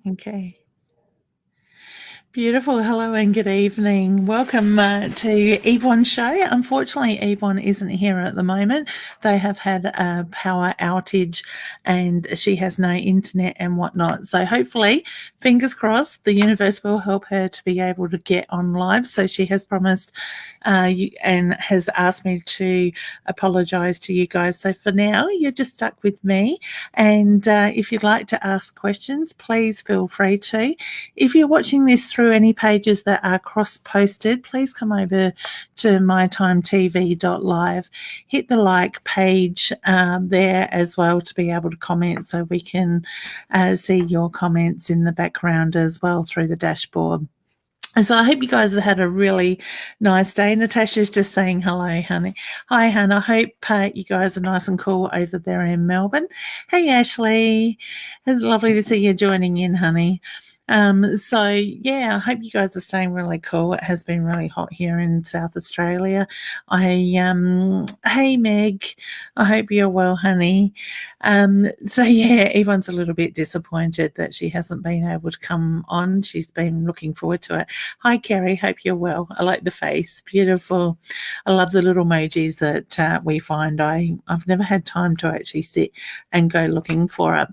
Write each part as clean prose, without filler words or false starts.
Okay. Beautiful. Hello and good evening. Welcome to Yvonne's show. Unfortunately, Yvonne isn't here at the moment. They have had a power outage and she has no internet and whatnot. So hopefully, fingers crossed, the universe will help her to be able to get on live. So she has promised and has asked me to apologize to you guys. So for now, you're just stuck with me. And if you'd like to ask questions, please feel free to. If you're watching this through any pages that are cross-posted, please come over to mytimetv.live. Hit the like page there as well to be able to comment so we can see your comments in the background as well through the dashboard. And so I hope you guys have had a really nice day. Natasha's just saying hello, honey. Hi, Hannah. I hope you guys are nice and cool over there in Melbourne. Hey, Ashley. It's lovely to see you joining in, honey. So yeah, I hope you guys are staying really cool. It has been really hot here in South Australia. Hey Meg, I hope you're well, honey. So yeah, Yvonne's a little bit disappointed that she hasn't been able to come on. She's been looking forward to it. Hi Kerry, hope you're well. I like the face, beautiful. I love the little emojis that we find. I've never had time to actually sit and go looking for it.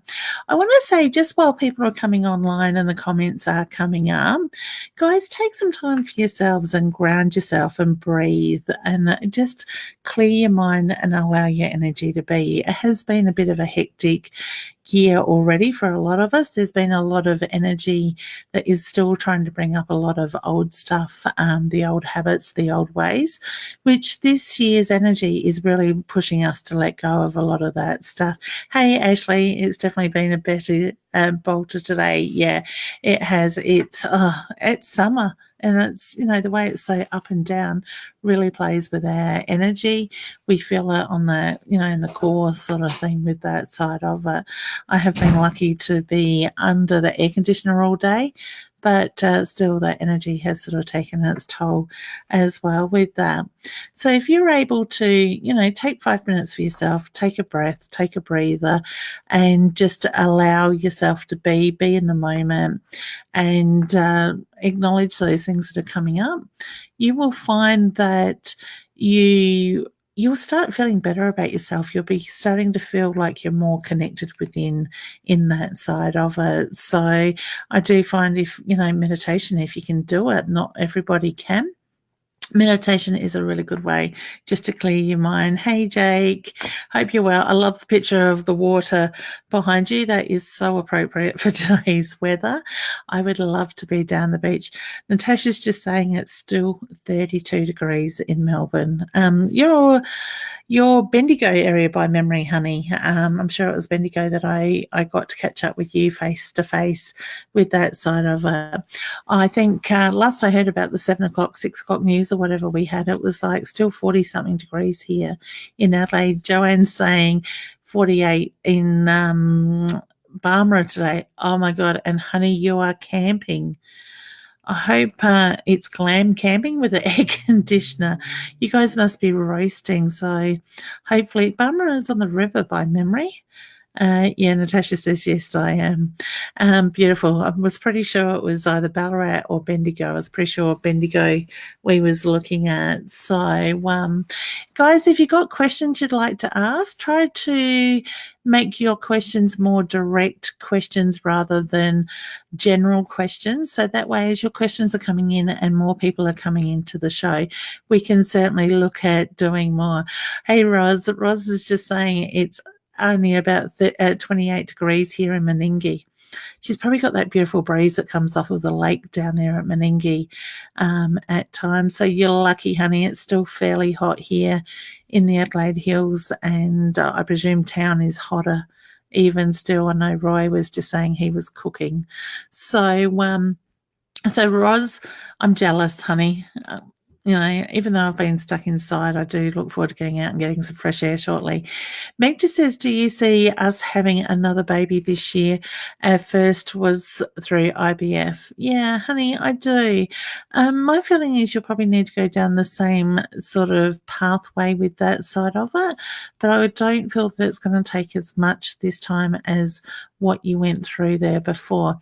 I want to say, just while people are coming online and the comments are coming up, guys, take some time for yourselves and ground yourself and breathe and just clear your mind and allow your energy to be. It has been a bit of a hectic year already for a lot of us. There's been a lot of energy that is still trying to bring up a lot of old stuff, the old habits, the old ways, which this year's energy is really pushing us to let go of a lot of that stuff. Hey, Ashley, it's definitely been a better bolter today. Yeah, it has. It's summer. And it's, the way it's so up and down really plays with our energy. We feel it on the, in the core sort of thing with that side of it. I have been lucky to be under the air conditioner all day, but still that energy has sort of taken its toll as well with that. So if you're able to, take 5 minutes for yourself, take a breath, take a breather, and just allow yourself to be in the moment and acknowledge those things that are coming up, you will find that you'll start feeling better about yourself. You'll be starting to feel like you're more connected within in that side of it. So I do find meditation, if you can do it, not everybody can. Meditation is a really good way just to clear your mind. Hey, Jake, hope you're well. I love the picture of the water behind you. That is so appropriate for today's weather. I would love to be down the beach. Natasha's just saying it's still 32 degrees in Melbourne. Your Bendigo area by memory, honey. I'm sure it was Bendigo that I got to catch up with you face to face with that side of it. I think last I heard about the 7 o'clock, 6 o'clock news or whatever we had, it was like still 40 something degrees here in Adelaide. Joanne's saying 48 in Barmera today. Oh my God. And honey, you are camping. I hope it's glam camping with an air conditioner. You guys must be roasting. So hopefully, Barmera is on the river by memory. Yeah, Natasha says, yes, I am. Beautiful. I was pretty sure it was either Ballarat or Bendigo. I was pretty sure Bendigo we was looking at. So, guys, if you've got questions you'd like to ask, try to make your questions more direct questions rather than general questions. So that way, as your questions are coming in and more people are coming into the show, we can certainly look at doing more. Hey, Roz is just saying it's only about 28 degrees here in Meningie. She's probably got that beautiful breeze that comes off of the lake down there at Meningie at times. So you're lucky, honey. It's still fairly hot here in the Adelaide Hills, and I presume town is hotter even still. I know Roy was just saying he was cooking. So Roz, I'm jealous, honey. Even though I've been stuck inside, I do look forward to getting out and getting some fresh air shortly. Meg just says, do you see us having another baby this year? Our first was through IVF. Yeah, honey, I do. My feeling is you'll probably need to go down the same sort of pathway with that side of it, but I don't feel that it's going to take as much this time as what you went through there before.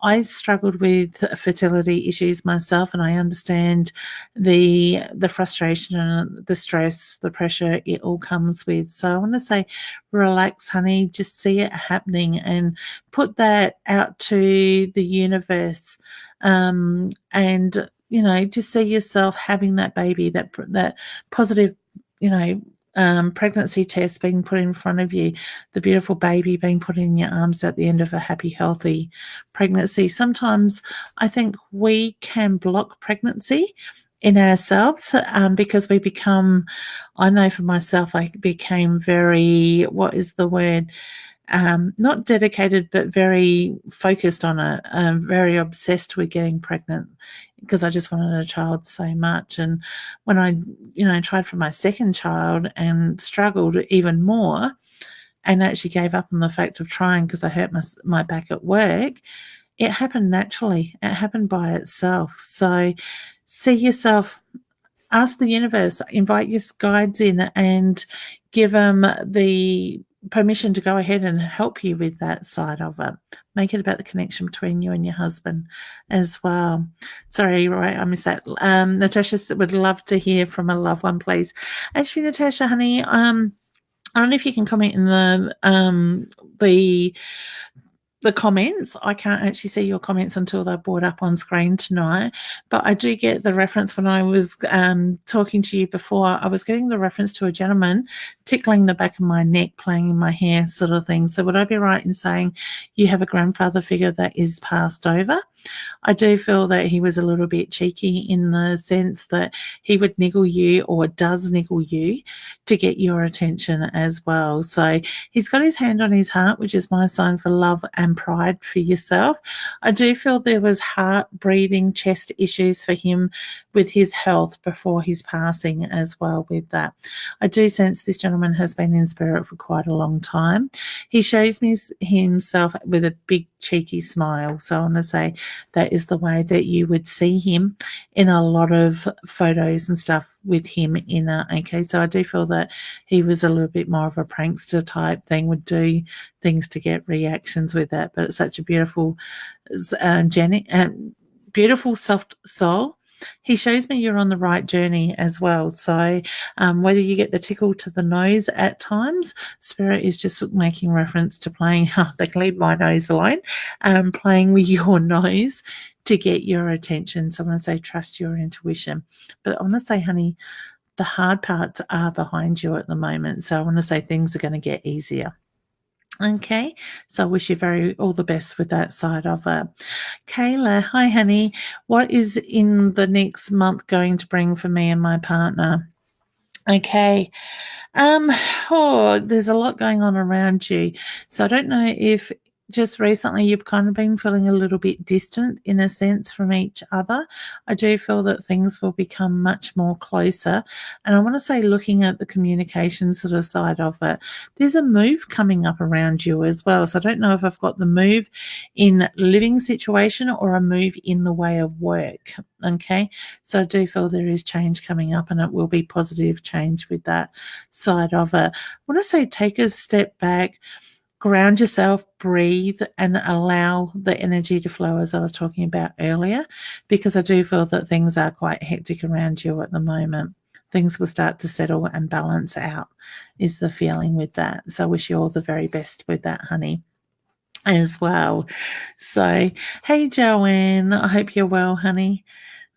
I struggled with fertility issues myself, and I understand the frustration and the stress, the pressure it all comes with. So I want to say, relax, honey, just see it happening and put that out to the universe. And just see yourself having that baby, that positive, pregnancy test being put in front of you, the beautiful baby being put in your arms at the end of a happy, healthy pregnancy. Sometimes I think we can block pregnancy in ourselves because we become, I know for myself, I became very, what is the word? Not dedicated, but very focused on it, very obsessed with getting pregnant because I just wanted a child so much. And when I, tried for my second child and struggled even more and actually gave up on the fact of trying because I hurt my back at work, it happened naturally. It happened by itself. So see yourself, ask the universe, invite your guides in and give them the permission to go ahead and help you with that side of it. Make it about the connection between you and your husband as well. Sorry, right, I missed that. Natasha would love to hear from a loved one, please. Actually, Natasha, honey, I don't know if you can comment in the comments. I can't actually see your comments until they're brought up on screen tonight, but I do get the reference when I was talking to you before. I was getting the reference to a gentleman tickling the back of my neck, playing in my hair, sort of thing. So would I be right in saying you have a grandfather figure that is passed over? I do feel that he was a little bit cheeky in the sense that he would niggle you, or does niggle you, to get your attention as well. So he's got his hand on his heart, which is my sign for love and pride for yourself. I do feel there was heart, breathing, chest issues for him with his health before his passing as well with that. I do sense this gentleman has been in spirit for quite a long time. He shows me himself with a big cheeky smile. So I want to say that is the way that you would see him in a lot of photos and stuff with him in okay. So I do feel that he was a little bit more of a prankster type thing, would do things to get reactions with that. But it's such a beautiful, beautiful soft soul. He shows me you're on the right journey as well. So whether you get the tickle to the nose at times, Spirit is just making reference to playing, they can leave my nose alone, playing with your nose to get your attention. So I want to say trust your intuition. But I want to say, honey, the hard parts are behind you at the moment. So I want to say things are going to get easier. Okay, so I wish you all the best with that side of it. Kayla, hi honey. What is in the next month going to bring for me and my partner? Okay. There's a lot going on around you. So I don't know if just recently you've kind of been feeling a little bit distant in a sense from each other. I do feel that things will become much more closer. And I want to say, looking at the communication sort of side of it, there's a move coming up around you as well. So I don't know if I've got the move in living situation or a move in the way of work. Okay, so I do feel there is change coming up, and it will be positive change with that side of it. I want to say take a step back, ground yourself, breathe, and allow the energy to flow, as I was talking about earlier, because I do feel that things are quite hectic around you at the moment. Things will start to settle and balance out, is the feeling with that. So I wish you all the very best with that, honey, as well. So, hey, Joanne, I hope you're well, honey.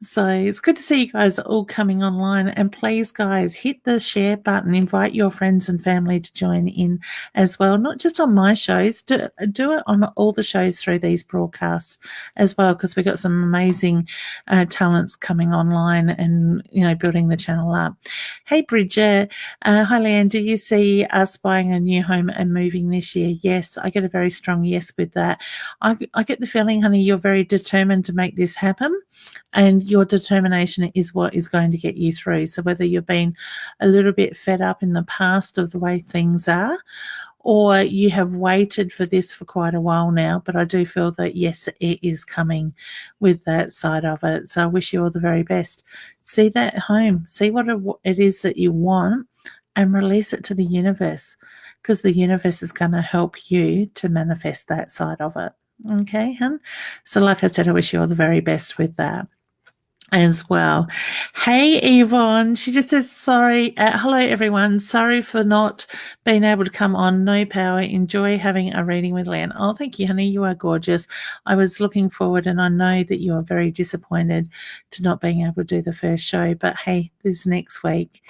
So it's good to see you guys all coming online. And please, guys, hit the share button. Invite your friends and family to join in as well. Not just on my shows, do it on all the shows through these broadcasts as well, because we've got some amazing talents coming online and, building the channel up. Hey, Bridget. Hi, Leeanne. Do you see us buying a new home and moving this year? Yes, I get a very strong yes with that. I get the feeling, honey, you're very determined to make this happen. And your determination is what is going to get you through. So whether you've been a little bit fed up in the past of the way things are, or you have waited for this for quite a while now, but I do feel that, yes, it is coming with that side of it. So I wish you all the very best. See that home. See what it is that you want and release it to the universe. because the universe is going to help you to manifest that side of it. Okay, hun? So like I said, I wish you all the very best with that as well. Hey, Yvonne. She just says, sorry. Hello, everyone. Sorry for not being able to come on. No power. Enjoy having a reading with Leeanne. Oh, thank you, honey. You are gorgeous. I was looking forward, and I know that you are very disappointed to not being able to do the first show. But hey, this next week.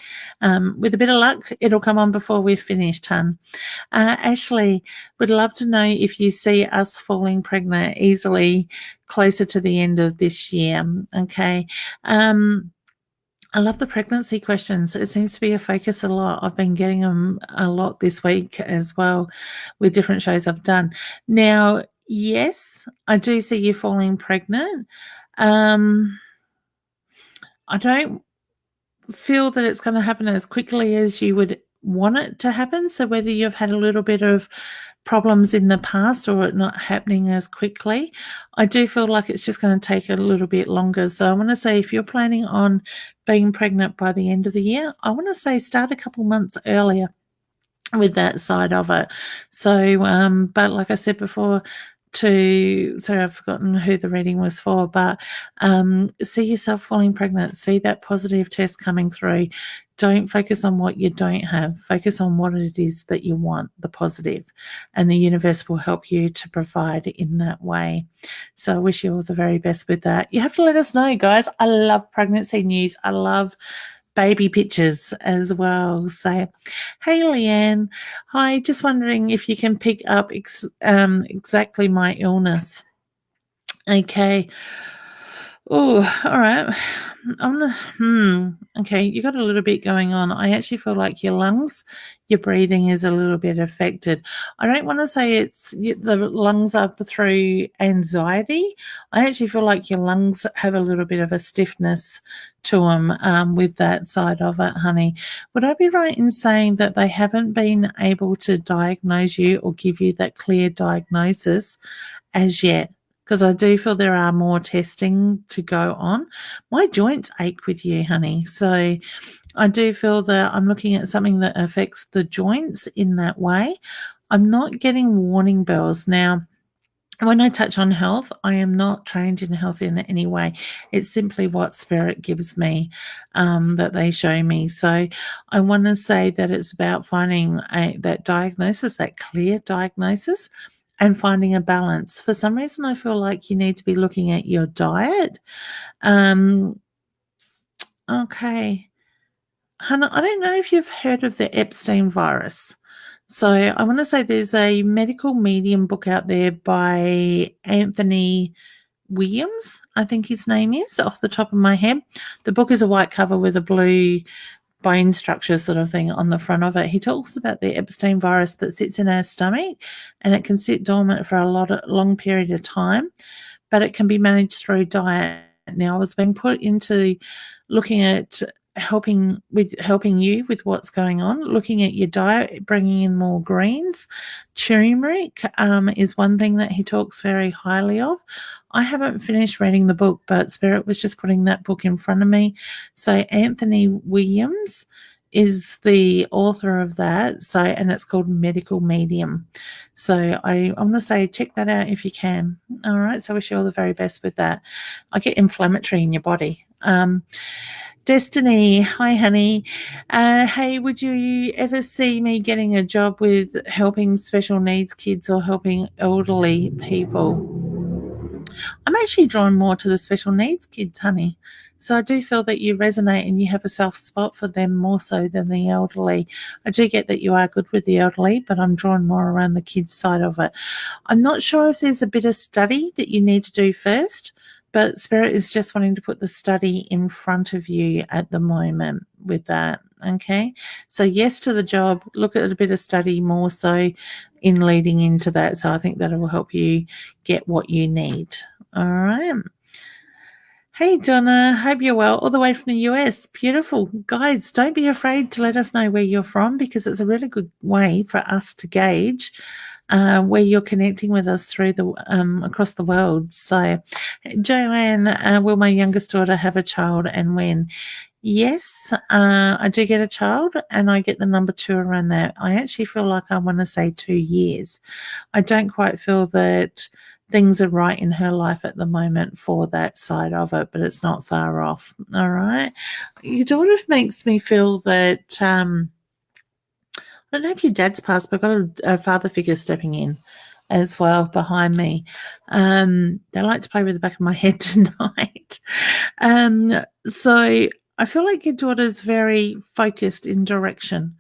With a bit of luck, it'll come on before we're finished, hun. Ashley, would love to know if you see us falling pregnant easily closer to the end of this year. Okay. I love the pregnancy questions. It seems to be a focus a lot. I've been getting them a lot this week as well with different shows I've done. Now, yes, I do see you falling pregnant. I don't feel that it's going to happen as quickly as you would want it to happen. So whether you've had a little bit of problems in the past or it not happening as quickly, I do feel like it's just going to take a little bit longer. So I want to say, if you're planning on being pregnant by the end of the year, I want to say start a couple months earlier with that side of it. So, but like I said before, sorry, I've forgotten who the reading was for, but see yourself falling pregnant, see that positive test coming through. Don't focus on what you don't have. Focus on what it is that you want, the positive, and the universe will help you to provide in that way. So I wish you all the very best with that. You have to let us know, guys. I love pregnancy news. I love baby pictures as well. So, hey, Leeanne. Hi, just wondering if you can pick up exactly my illness. Okay. Oh, all right. Okay, you got a little bit going on. I actually feel like your lungs, your breathing is a little bit affected. I don't want to say it's the lungs are through anxiety. I actually feel like your lungs have a little bit of a stiffness to them with that side of it, honey. Would I be right in saying that they haven't been able to diagnose you or give you that clear diagnosis as yet? Because I do feel there are more testing to go on. My joints ache with you, honey. So I do feel that I'm looking at something that affects the joints in that way. I'm not getting warning bells. Now, when I touch on health, I am not trained in health in any way. It's simply what spirit gives me that they show me. So I want to say that it's about finding that diagnosis, that clear diagnosis, and finding a balance. For some reason, I feel like you need to be looking at your diet. Okay. Hannah, I don't know if you've heard of the Epstein virus. So I want to say there's a medical medium book out there by Anthony Williams, I think his name is, off the top of my head. The book is a white cover with a blue bone structure sort of thing on the front of it. He talks about the Epstein virus that sits in our stomach, and it can sit dormant for a long period of time, but it can be managed through diet. Now, I was being put into looking at helping you with what's going on, looking at your diet, bringing in more greens. Turmeric is one thing that he talks very highly of. I haven't finished reading the book, but Spirit was just putting that book in front of me. So Anthony Williams is the author of that. So, and it's called Medical Medium. So I want to say check that out if you can. All right. So I wish you all the very best with that. I get inflammatory in your body. Destiny, hi honey. Hey, would you ever see me getting a job with helping special needs kids or helping elderly people? I'm actually drawn more to the special needs kids, honey. So I do feel that you resonate and you have a soft spot for them more so than the elderly. I do get that you are good with the elderly, but I'm drawn more around the kids side of it. I'm not sure if there's a bit of study that you need to do first, but Spirit is just wanting to put the study in front of you at the moment with that. Okay. So yes to the job, look at a bit of study more so in leading into that. So I think that will help you get what you need. All right. Hey, Donna, hope you're well, all the way from the US. Beautiful. Guys, don't be afraid to let us know where you're from, because it's a really good way for us to gauge where you're connecting with us through the across the world. So, Joanne, will my youngest daughter have a child and when? Yes, I do get a child, and I get the number 2 around that. I actually feel like I want to say 2 years. I don't quite feel that things are right in her life at the moment for that side of it, but it's not far off. All right. Your daughter makes me feel that I don't know if your dad's passed, but I've got a father figure stepping in as well behind me. They like to play with the back of my head tonight. So I feel like your daughter's very focused in direction,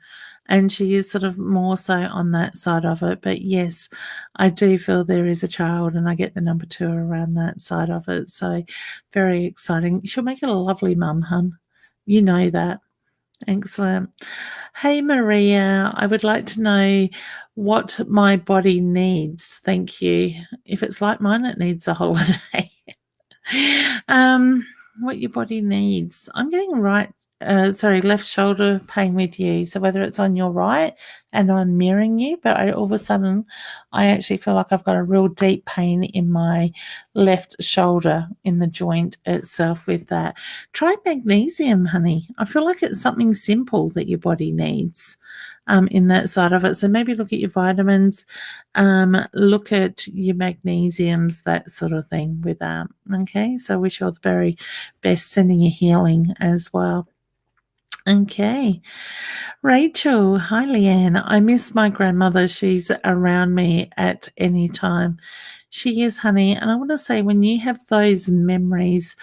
and she is sort of more so on that side of it. But yes, I do feel there is a child, and I get the number 2 around that side of it. So very exciting. She'll make it a lovely mum, hun. You know that. Excellent. Hey, Maria, I would like to know what my body needs. Thank you. If it's like mine, it needs a holiday. What your body needs. I'm getting left shoulder pain with you. So whether it's on your right and I'm mirroring you, but all of a sudden I actually feel like I've got a real deep pain in my left shoulder in the joint itself with that. Try magnesium, honey. I feel like it's something simple that your body needs. In that side of it. So maybe look at your vitamins, look at your magnesiums, that sort of thing with that. Okay, so wish you all the very best, sending you healing as well. Okay. Rachel, hi Leeanne. I miss my grandmother. She's around me at any time. She is, honey. And I want to say, when you have those memories,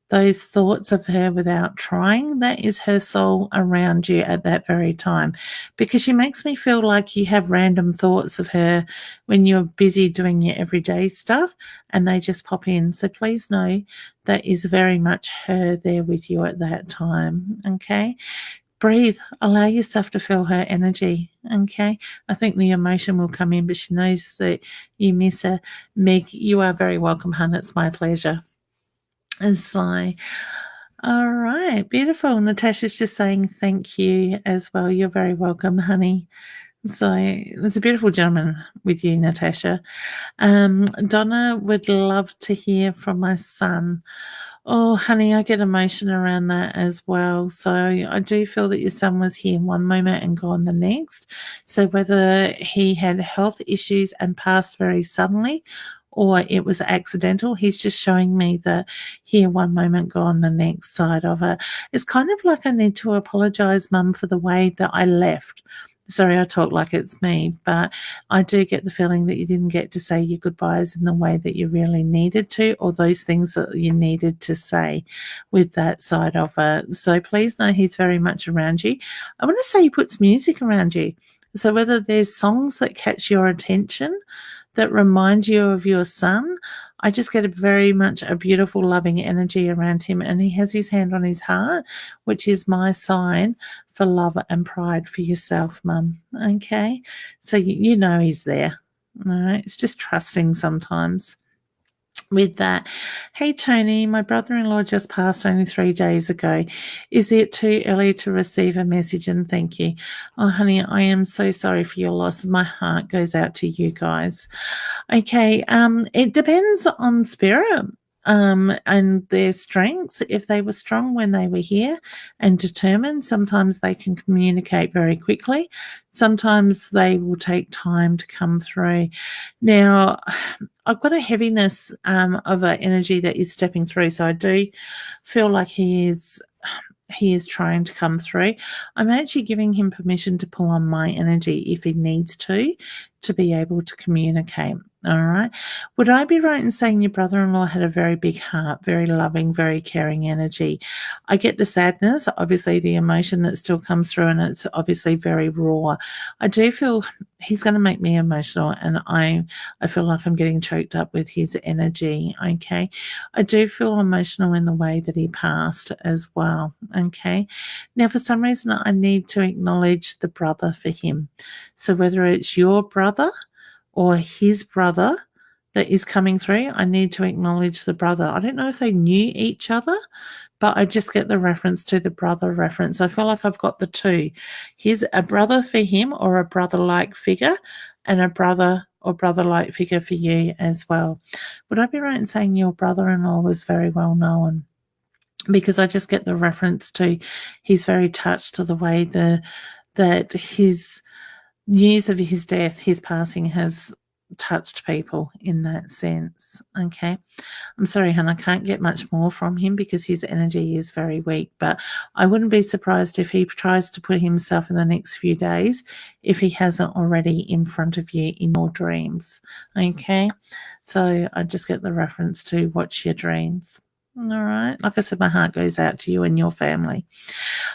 those thoughts of her without trying, that is her soul around you at that very time. Because she makes me feel like you have random thoughts of her when you're busy doing your everyday stuff and they just pop in. So please know that is very much her there with you at that time. Okay. Breathe, allow yourself to feel her energy. Okay. I think the emotion will come in, but she knows that you miss her. Meg, you are very welcome, hun. It's my pleasure. And so, all right, beautiful. Natasha's just saying thank you as well. You're very welcome, honey. So it's a beautiful gentleman with you, Natasha. Donna would love to hear from my son. Oh, honey, I get emotion around that as well. So I do feel that your son was here one moment and gone the next. So whether he had health issues and passed very suddenly, or it was accidental, he's just showing me that here one moment, gone the next side of it. It's kind of like I need to apologize, Mum, for the way that I left. Sorry, I talk like it's me, but I do get the feeling that you didn't get to say your goodbyes in the way that you really needed to, or those things that you needed to say with that side of it. So please know he's very much around you. I want to say he puts music around you. So whether there's songs that catch your attention, that remind you of your son, I just get a very much a beautiful, loving energy around him. And he has his hand on his heart, which is my sign for love and pride for yourself, Mum. Okay? So you know he's there. All right? It's just trusting sometimes with that. Hey, Tony, my brother-in-law just passed only 3 days ago. Is it too early to receive a message and thank you? Oh, honey, I am so sorry for your loss. My heart goes out to you guys. Okay, it depends on spirit. And their strengths. If they were strong when they were here and determined, sometimes they can communicate very quickly. Sometimes they will take time to come through. Now, I've got a heaviness of an energy that is stepping through, so I do feel like he is trying to come through. I'm actually giving him permission to pull on my energy if he needs to be able to communicate. All right. Would I be right in saying your brother-in-law had a very big heart, very loving, very caring energy? I get the sadness, obviously the emotion that still comes through, and it's obviously very raw. I do feel he's going to make me emotional, and I feel like I'm getting choked up with his energy. Okay. I do feel emotional in the way that he passed as well. Okay. Now, for some reason, I need to acknowledge the brother for him. So whether it's your brother or his brother that is coming through, I need to acknowledge the brother. I don't know if they knew each other, but I just get the reference to the brother reference. I feel like I've got the two. Here's a brother for him, or a brother-like figure, and a brother or brother-like figure for you as well. Would I be right in saying your brother-in-law was very well known? because I just get the reference to he's very touched to the way that his news of his death, his passing, has touched people in that sense. Okay. I'm sorry, hon, I can't get much more from him because his energy is very weak, but I wouldn't be surprised if he tries to put himself in the next few days if he hasn't already in front of you in your dreams. Okay. So I just get the reference to watch your dreams. All right. Like I said, my heart goes out to you and your family.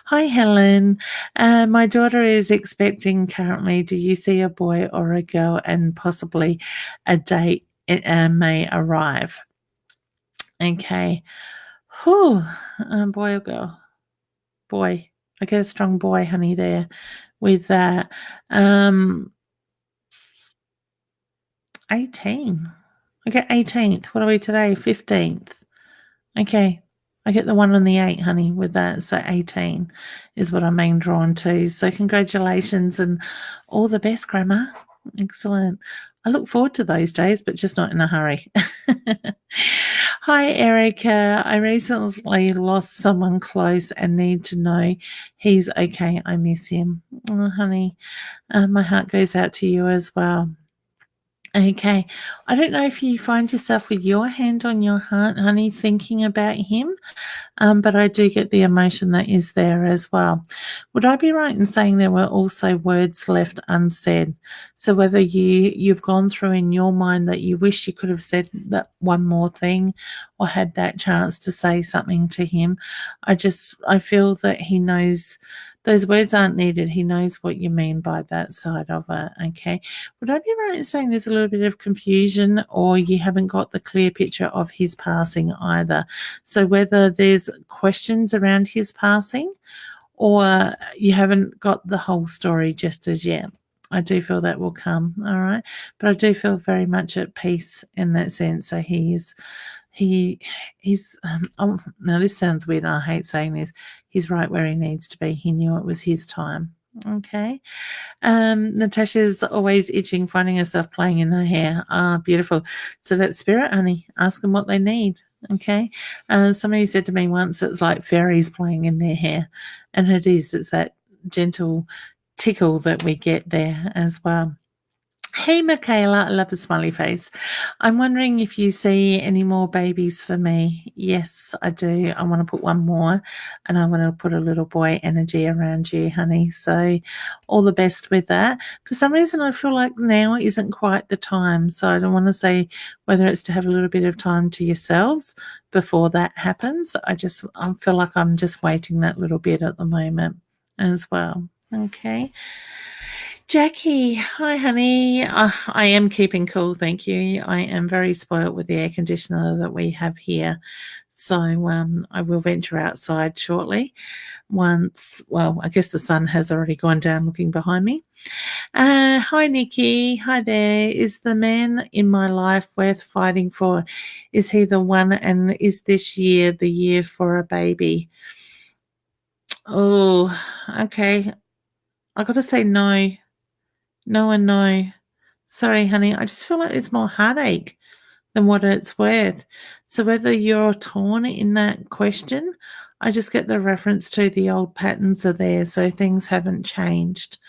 Hi, Helen. My daughter is expecting currently. Do you see a boy or a girl, and possibly a date may arrive? Okay. Whew. Boy or girl? Boy. I get a strong boy, honey, there with that. 18. I get 18th. What are we today? 15th. Okay. I get the 1 and the 8, honey, with that. So 18 is what I'm being drawn to. So congratulations and all the best, Grandma. Excellent. I look forward to those days, but just not in a hurry. Hi, Erica. I recently lost someone close and need to know he's okay. I miss him. Oh, honey, my heart goes out to you as well. Okay. I don't know if you find yourself with your hand on your heart, honey, thinking about him, but I do get the emotion that is there as well. Would I be right in saying there were also words left unsaid? So whether you've gone through in your mind that you wish you could have said that one more thing or had that chance to say something to him, I feel that he knows those words aren't needed. He knows what you mean by that side of it. Okay. Would I be right in saying there's a little bit of confusion, or you haven't got the clear picture of his passing either? So whether there's questions around his passing or you haven't got the whole story just as yet. I do feel that will come. All right. But I do feel very much at peace in that sense. So he's now this sounds weird. I hate saying this. He's right where he needs to be. He knew it was his time. Okay. Natasha's always itching, finding herself playing in her hair. Ah, beautiful. So that's spirit, honey. Ask them what they need. Okay. Somebody said to me once it's like fairies playing in their hair. And it is. It's that gentle tickle that we get there as well. Hey, Michaela, I love the smiley face. I'm wondering if you see any more babies for me. Yes, I do. I want to put one more, and I want to put a little boy energy around you, honey. So all the best with that. For some reason, I feel like now isn't quite the time. So I don't want to say whether it's to have a little bit of time to yourselves before that happens. I feel like I'm just waiting that little bit at the moment as well. Okay. Jackie, hi, honey. I am keeping cool, thank you. I am very spoilt with the air conditioner that we have here. So I will venture outside shortly I guess the sun has already gone down looking behind me. Hi, Nikki. Hi there. Is the man in my life worth fighting for? Is he the one? And is this year the year for a baby? Oh, okay. I got to say no. No and no. Sorry, honey. I just feel like it's more heartache than what it's worth. So whether you're torn in that question, I just get the reference to the old patterns are there, so things haven't changed,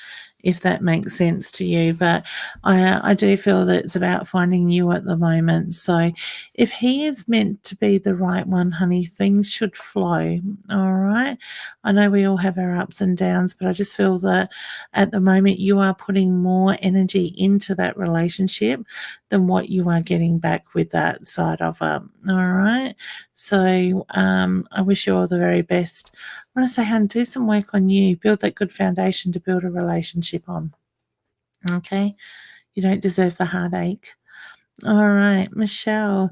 if that makes sense to you. But I do feel that it's about finding you at the moment. So if he is meant to be the right one, honey, things should flow. All right. I know we all have our ups and downs, but I just feel that at the moment you are putting more energy into that relationship than what you are getting back with that side of it. All right. So I wish you all the very best. I want to say, hon, do some work on you. Build that good foundation to build a relationship on. Okay? You don't deserve the heartache. All right, Michelle.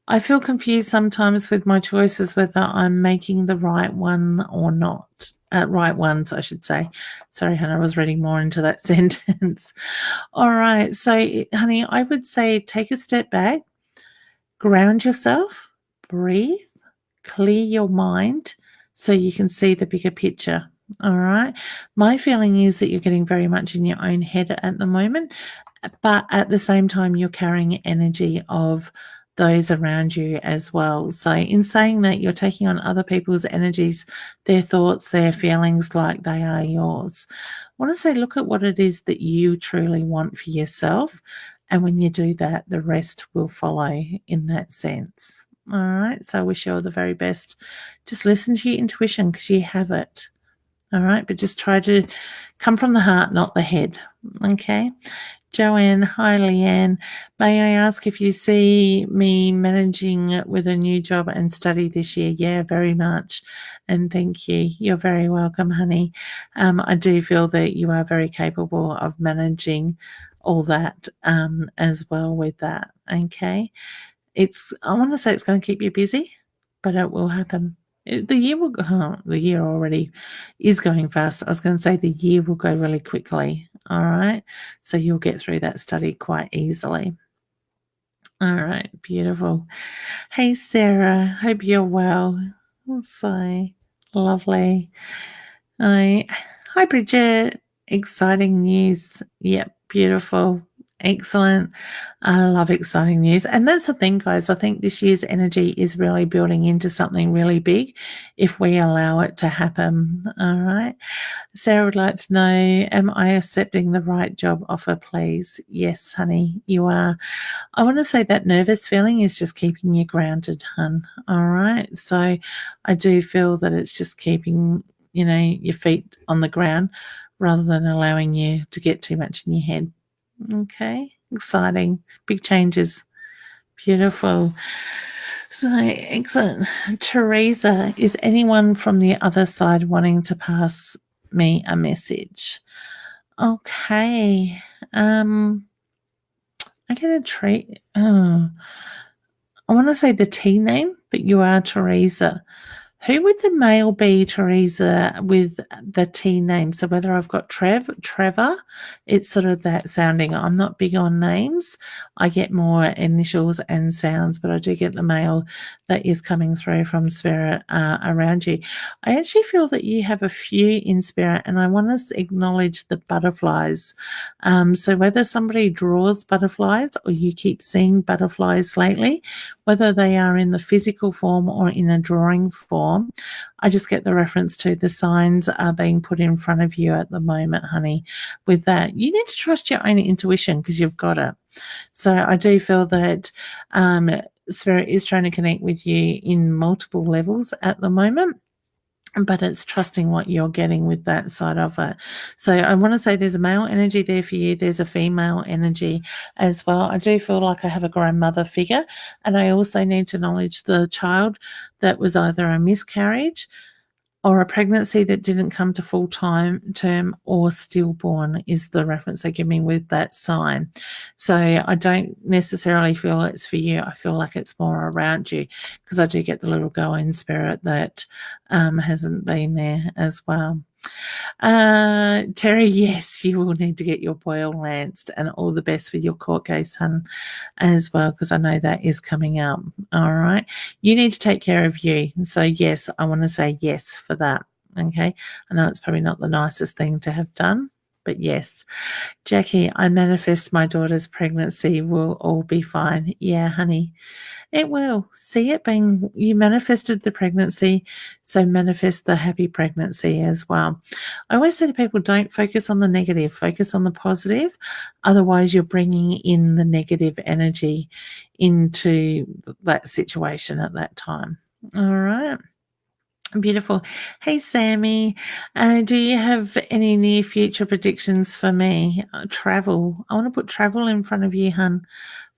I feel confused sometimes with my choices whether I'm making the right one or not. Right ones, I should say. Sorry, Hannah, I was reading more into that sentence. All right. So, honey, I would say take a step back, ground yourself, breathe, clear your mind so you can see the bigger picture. All right. My feeling is that you're getting very much in your own head at the moment, but at the same time, you're carrying energy of those around you as well. So in saying that, you're taking on other people's energies, their thoughts, their feelings like they are yours. I want to say, look at what it is that you truly want for yourself. And when you do that, the rest will follow in that sense. All right. So I wish you all the very best. Just listen to your intuition because you have it. All right. But just try to come from the heart, not the head. Okay. Joanne, hi Leeanne. May I ask if you see me managing with a new job and study this year? Yeah, very much. And thank you. You're very welcome, honey. I do feel that you are very capable of managing all that as well with that. Okay. I want to say it's going to keep you busy, but it will happen. The year already is going fast. I was going to say the year will go really quickly. All right. So you'll get through that study quite easily. All right. Beautiful. Hey, Sarah. Hope you're well. So lovely. Hi, Bridget. Exciting news. Yep. Beautiful. Excellent. I love exciting news. And that's the thing, guys. I think this year's energy is really building into something really big if we allow it to happen. All right. Sarah would like to know, am I accepting the right job offer, please? Yes, honey, you are. I want to say that nervous feeling is just keeping you grounded, hun. All right. So I do feel that it's just keeping, your feet on the ground rather than allowing you to get too much in your head. Okay, exciting, big changes, beautiful. So excellent. Teresa, is anyone from the other side wanting to pass me a message? Okay. I get a treat. I want to say the T name, but you are Teresa. Who would the male be, Teresa, with the T name? So whether I've got Trevor, it's sort of that sounding. I'm not big on names. I get more initials and sounds, but I do get the male that is coming through from spirit around you. I actually feel that you have a few in spirit, and I want to acknowledge the butterflies. So whether somebody draws butterflies or you keep seeing butterflies lately, whether they are in the physical form or in a drawing form, I just get the reference to the signs are being put in front of you at the moment, honey. With that, you need to trust your own intuition because you've got it. So I do feel that Spirit is trying to connect with you in multiple levels at the moment, but it's trusting what you're getting with that side of it. So I want to say there's a male energy there for you. There's a female energy as well. I do feel like I have a grandmother figure, and I also need to acknowledge the child that was either a miscarriage or a pregnancy that didn't come to full term or stillborn is the reference they give me with that sign. So I don't necessarily feel it's for you. I feel like it's more around you because I do get the little go in spirit that hasn't been there as well. Terry, yes, you will need to get your boil lanced, and all the best with your court case, hun, as well, because I know that is coming up. All right. You need to take care of you. So, yes, I want to say yes for that. Okay. I know it's probably not the nicest thing to have done, but yes. Jackie, I manifest my daughter's pregnancy will all be fine. Yeah, honey. It will. See it being, you manifested the pregnancy, so manifest the happy pregnancy as well. I always say to people, don't focus on the negative, focus on the positive. Otherwise, you're bringing in the negative energy into that situation at that time. All right. Beautiful. Hey, Sammy, do you have any near future predictions for me? Travel. I want to put travel in front of you, hun.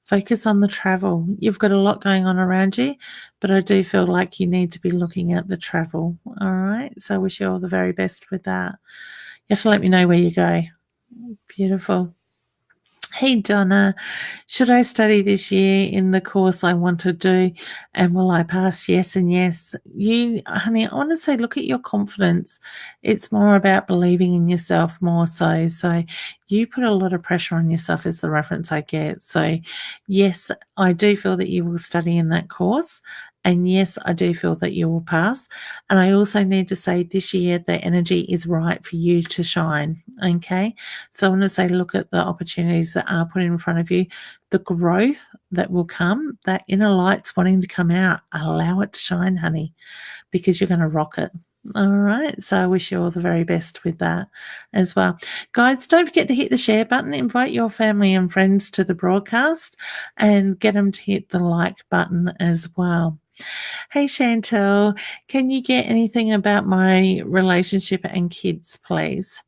Focus on the travel. You've got a lot going on around you, but I do feel like you need to be looking at the travel. All right. So I wish you all the very best with that. You have to let me know where you go. Beautiful. Hey, Donna, should I study this year in the course I want to do? And will I pass? Yes and yes. You, honey, I want to say, look at your confidence. It's more about believing in yourself more so. So you put a lot of pressure on yourself is the reference I get. So yes, I do feel that you will study in that course And yes, I do feel that you will pass. And I also need to say this year the energy is right for you to shine. Okay. So I want to say look at the opportunities that are put in front of you, the growth that will come, that inner light's wanting to come out. Allow it to shine, honey, because you're going to rock it. All right. So I wish you all the very best with that as well. Guys, don't forget to hit the share button, invite your family and friends to the broadcast, and get them to hit the like button as well. Hey, Chantel, can you get anything about my relationship and kids, please?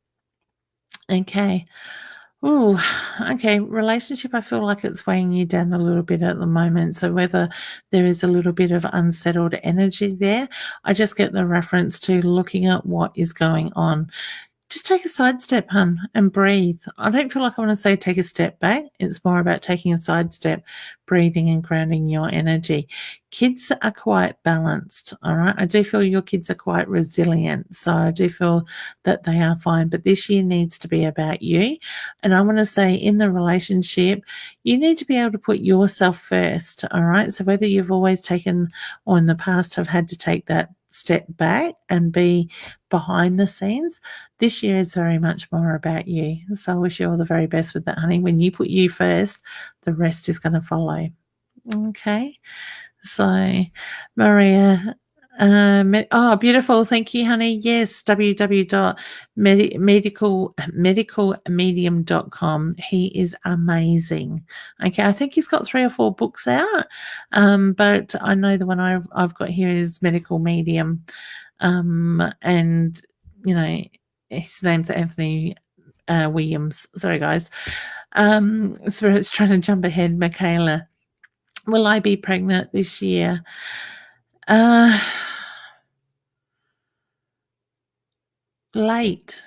Okay. Oh, okay. Relationship, I feel like it's weighing you down a little bit at the moment. So whether there is a little bit of unsettled energy there, I just get the reference to looking at what is going on. Just take a sidestep, hun, and breathe. I don't feel like I want to say take a step back. It's more about taking a sidestep, breathing and grounding your energy. Kids are quite balanced, all right? I do feel your kids are quite resilient, so I do feel that they are fine. But this year needs to be about you. And I want to say in the relationship, you need to be able to put yourself first, all right? So whether you've always taken or in the past have had to take that step back and be behind the scenes, this year is very much more about you. So I wish you all the very best with that, honey. When you put you first, the rest is going to follow. Okay. So, Maria, beautiful. Thank you, honey. Yes, www.medicalmedium.com. He is amazing. Okay, I think he's got 3 or 4 books out, but I know the one I've got here is Medical Medium, and, you know, his name's Anthony Williams. Sorry, guys. So it's trying to jump ahead, Michaela. Will I be pregnant this year? Late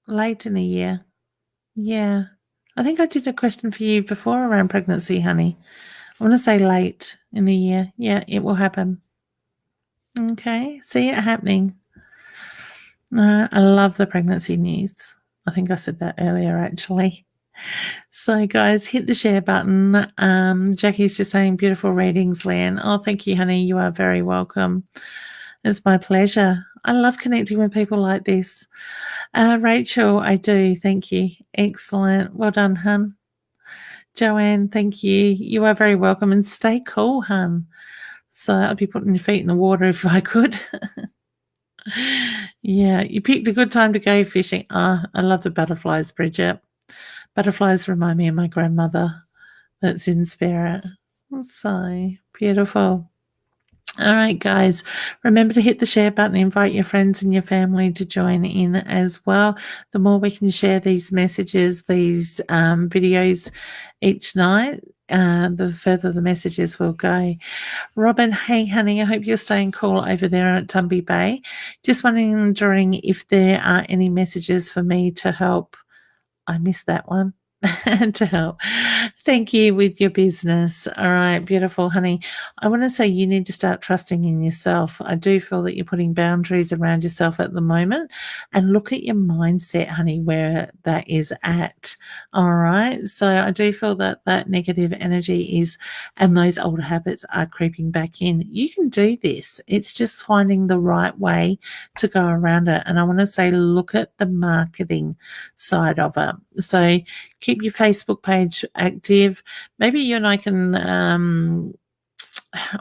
in the year. Yeah. I think I did a question for you before around pregnancy, honey. I want to say late in the year. Yeah, it will happen. Okay. See it happening. I love the pregnancy news. I think I said that earlier, actually. So, guys, hit the share button. Jackie's just saying beautiful readings, Leeanne. Oh, thank you, honey. You are very welcome. It's my pleasure. I love connecting with people like this. Rachel, I do. Thank you. Excellent. Well done, hun. Joanne, thank you. You are very welcome. And stay cool, hun. So I'd be putting your feet in the water if I could. Yeah, you picked a good time to go fishing. I love the butterflies, Bridget. Butterflies remind me of my grandmother that's in spirit. So beautiful. All right, guys, remember to hit the share button, invite your friends and your family to join in as well. The more we can share these messages, these videos each night, the further the messages will go. Robin, hey, honey, I hope you're staying cool over there at Tumby Bay. Just wondering if there are any messages for me to help. I missed that one. To help. Thank you with your business. All right, beautiful, honey. I want to say you need to start trusting in yourself. I do feel that you're putting boundaries around yourself at the moment, and look at your mindset, honey, where that is at. All right. So I do feel that that negative energy is, and those old habits are creeping back in. You can do this. It's just finding the right way to go around it. And I want to say, look at the marketing side of it. So keep your Facebook page active. Maybe you and I can,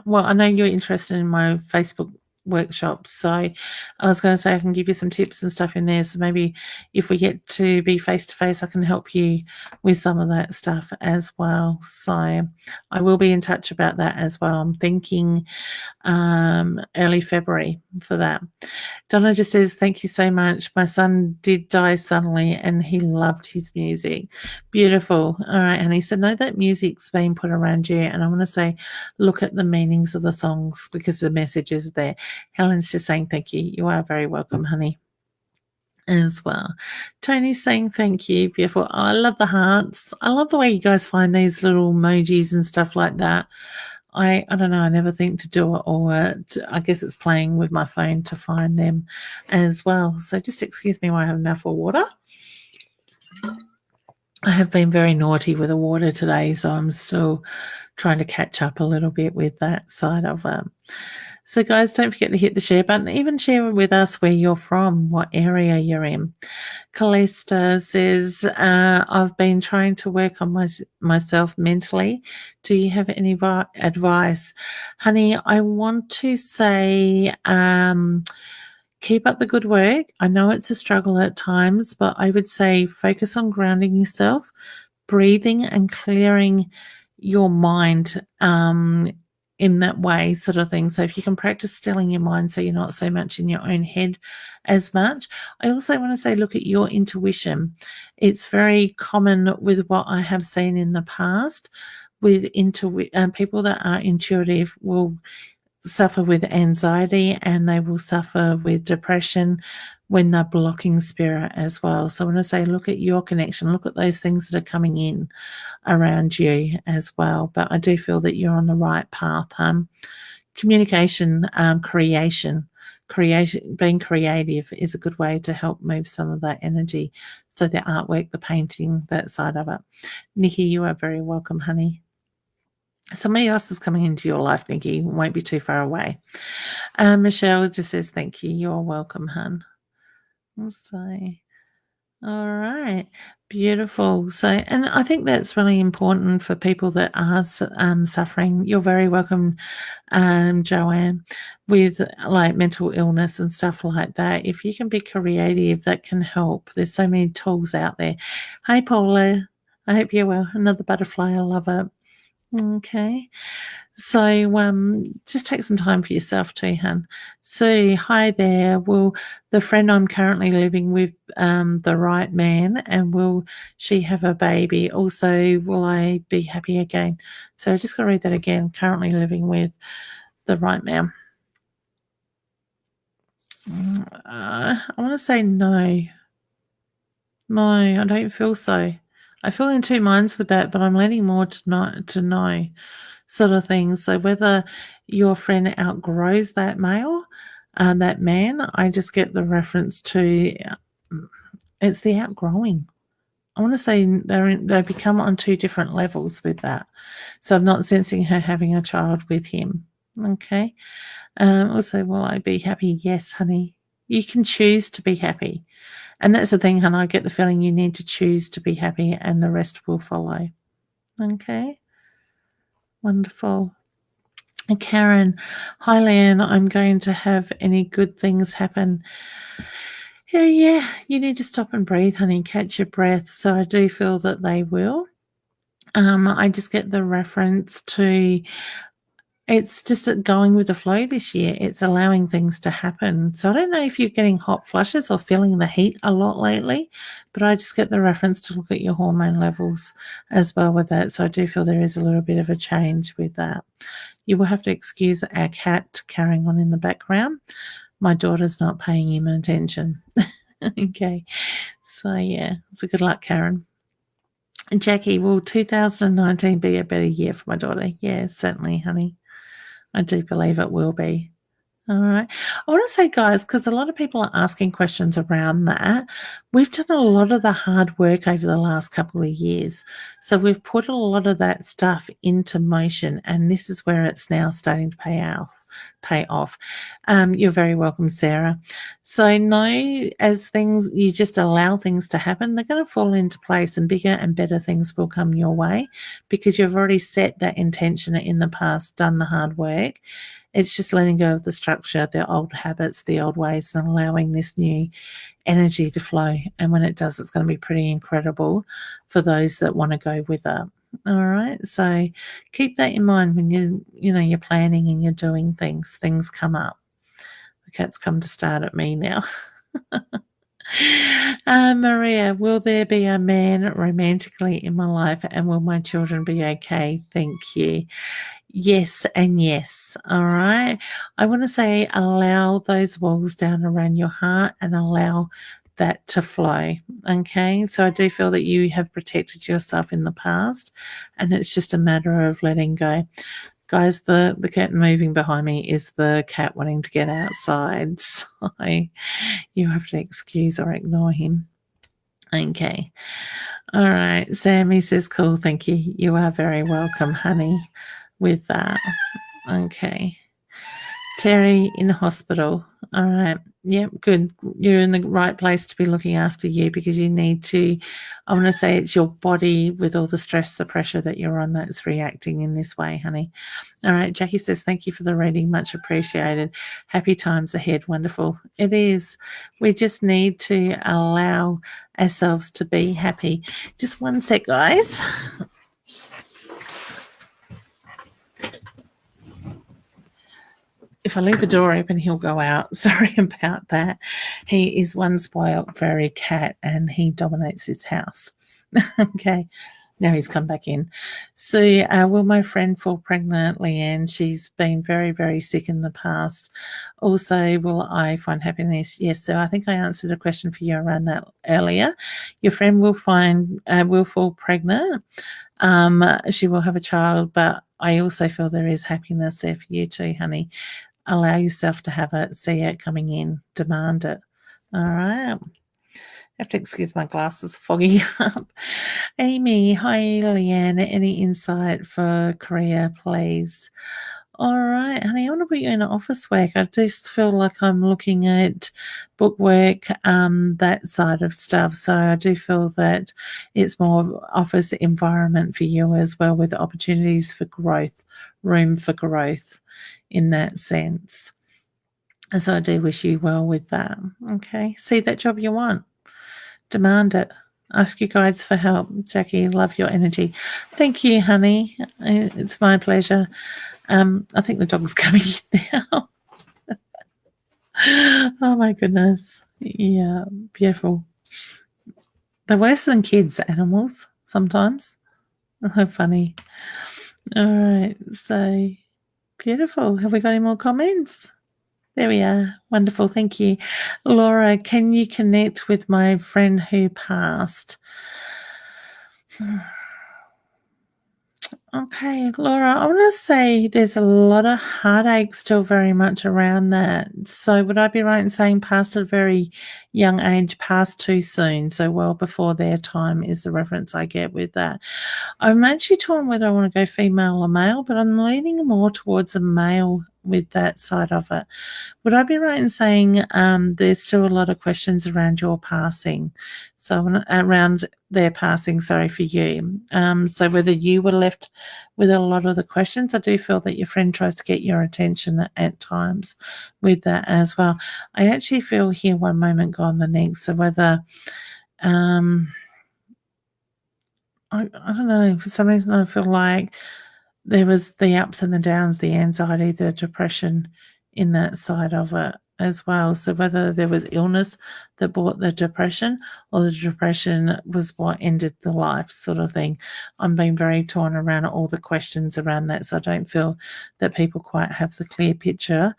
well, I know you're interested in my Facebook workshops. So I was going to say I can give you some tips and stuff in there. So maybe if we get to be face to face, I can help you with some of that stuff as well. So I will be in touch about that as well. I'm thinking early February for that. Donna just says, thank you so much. My son did die suddenly and he loved his music. Beautiful. All right, honey. So know that music's being put around you. And I want to say, look at the meanings of the songs because the message is there. Helen's just saying, thank you. You are very welcome, honey, as well. Tony's saying thank you. Beautiful. Oh, I love the hearts. I love the way you guys find these little emojis and stuff like that. I don't know. I never think to do it, or I guess it's playing with my phone to find them as well. So just excuse me while I have a mouthful of water. I have been very naughty with the water today, so I'm still trying to catch up a little bit with that side of it. So, guys, don't forget to hit the share button. Even share with us where you're from, what area you're in. Callista says, I've been trying to work on myself mentally. Do you have any advice? Honey, I want to say, keep up the good work. I know it's a struggle at times, but I would say focus on grounding yourself, breathing and clearing your mind in that way, sort of thing. So if you can practice stilling your mind so you're not so much in your own head as much. I also want to say, look at your intuition. It's very common with what I have seen in the past with people that are intuitive will suffer with anxiety and they will suffer with depression when they're blocking spirit as well. So when I say look at your connection, look at those things that are coming in around you as well. But I do feel that you're on the right path. Communication, creation, being creative is a good way to help move some of that energy. So the artwork, the painting, that side of it. Nikki, you are very welcome, honey. Somebody else is coming into your life, Nikki. Won't be too far away. Michelle just says, thank you. You're welcome, hun. So, all right. Beautiful. So, and I think that's really important for people that are suffering. You're very welcome, Joanne, with like mental illness and stuff like that. If you can be creative, that can help. There's so many tools out there. Hi, Paula. I hope you're well. Another butterfly. I love it. Okay. So just take some time for yourself too, hun. So, hi there. Will the friend I'm currently living with the right man, and will she have a baby? Also, will I be happy again? So I just got to read that again. Currently living with the right man. I want to say no. No, I don't feel so. I feel in two minds with that, but I'm leaning more to no sort of thing. So whether your friend outgrows that male, that man, I just get the reference to it's the outgrowing. I want to say they become on two different levels with that. So I'm not sensing her having a child with him. Okay. Also, will I be happy? Yes, honey. You can choose to be happy. And that's the thing, hon. I get the feeling you need to choose to be happy and the rest will follow. Okay. Wonderful. And Karen, hi, Leeanne. I'm going to have any good things happen. Yeah, you need to stop and breathe, honey, catch your breath. So I do feel that they will. I just get the reference to it's just going with the flow this year. It's allowing things to happen. So I don't know if you're getting hot flushes or feeling the heat a lot lately, but I just get the reference to look at your hormone levels as well with that. So I do feel there is a little bit of a change with that. You will have to excuse our cat carrying on in the background. My daughter's not paying him attention. Okay. So yeah, so good luck, Karen. And Jackie, will 2019 be a better year for my daughter? Yeah, certainly, honey. I do believe it will be. All right. I want to say, guys, because a lot of people are asking questions around that. We've done a lot of the hard work over the last couple of years. So we've put a lot of that stuff into motion, and this is where it's now starting to pay off. You're very welcome, Sarah. So know as things, you just allow things to happen, they're going to fall into place and bigger and better things will come your way because you've already set that intention in the past, done the hard work. It's just letting go of the structure, the old habits, the old ways, and allowing this new energy to flow. And when it does, it's going to be pretty incredible for those that want to go with it. All right. So keep that in mind when you're planning and you're doing things. Things come up. The cat's come to start at me now. Maria, will there be a man romantically in my life and will my children be okay? Thank you. Yes and yes. All right. I want to say allow those walls down around your heart and allow that to flow. Okay. So I do feel that you have protected yourself in the past and it's just a matter of letting go. Guys, the cat moving behind me is the cat wanting to get outside. So you have to excuse or ignore him. Okay. All right. Sammy says, cool. Thank you. You are very welcome, honey, with that. Okay. Terry in hospital. All right. Yep, good. You're in the right place to be looking after you because you need to. I want to say it's your body with all the stress, the pressure that you're on that's reacting in this way, honey. All right. Jackie says, thank you for the reading. Much appreciated. Happy times ahead. Wonderful. It is. We just need to allow ourselves to be happy. Just one sec, guys. If I leave the door open, he'll go out. Sorry about that. He is one spoiled, very cat, and he dominates his house. Okay. Now he's come back in. So, will my friend fall pregnant, Leeanne? She's been very, very sick in the past. Also, will I find happiness? Yes. So I think I answered a question for you around that earlier. Your friend will fall pregnant. She will have a child, but I also feel there is happiness there for you too, honey. Allow yourself to have it, see it coming in, demand it. All right. I have to excuse my glasses fogging up. Amy, hi Leeanne. Any insight for career, please? All right, honey, I want to put you in office work. I just feel like I'm looking at bookwork, that side of stuff. So I do feel that it's more office environment for you as well, with opportunities for growth, room for growth in that sense. And so I do wish you well with that. Okay, see that job you want. Demand it. Ask your guides for help. Jackie, love your energy. Thank you, honey. It's my pleasure. I think the dog's coming in now. Oh my goodness. Yeah, beautiful. They're worse than kids, animals, sometimes. Funny. All right, so beautiful. Have we got any more comments? There we are. Wonderful. Thank you. Laura, can you connect with my friend who passed? Okay, Laura, I want to say there's a lot of heartache still very much around that. So would I be right in saying passed at a very young age, passed too soon, so well before their time is the reference I get with that? I'm actually torn whether I want to go female or male, but I'm leaning more towards a male with that side of it. Would I be right in saying there's still a lot of questions around your passing? So around their passing, sorry, for you. So whether you were left with a lot of the questions, I do feel that your friend tries to get your attention at times with that as well. I actually feel here one moment, gone the next. So whether I don't know, for some reason I feel like there was the ups and the downs, the anxiety, the depression in that side of it as well. So whether there was illness that brought the depression or the depression was what ended the life sort of thing. I'm being very torn around all the questions around that. So I don't feel that people quite have the clear picture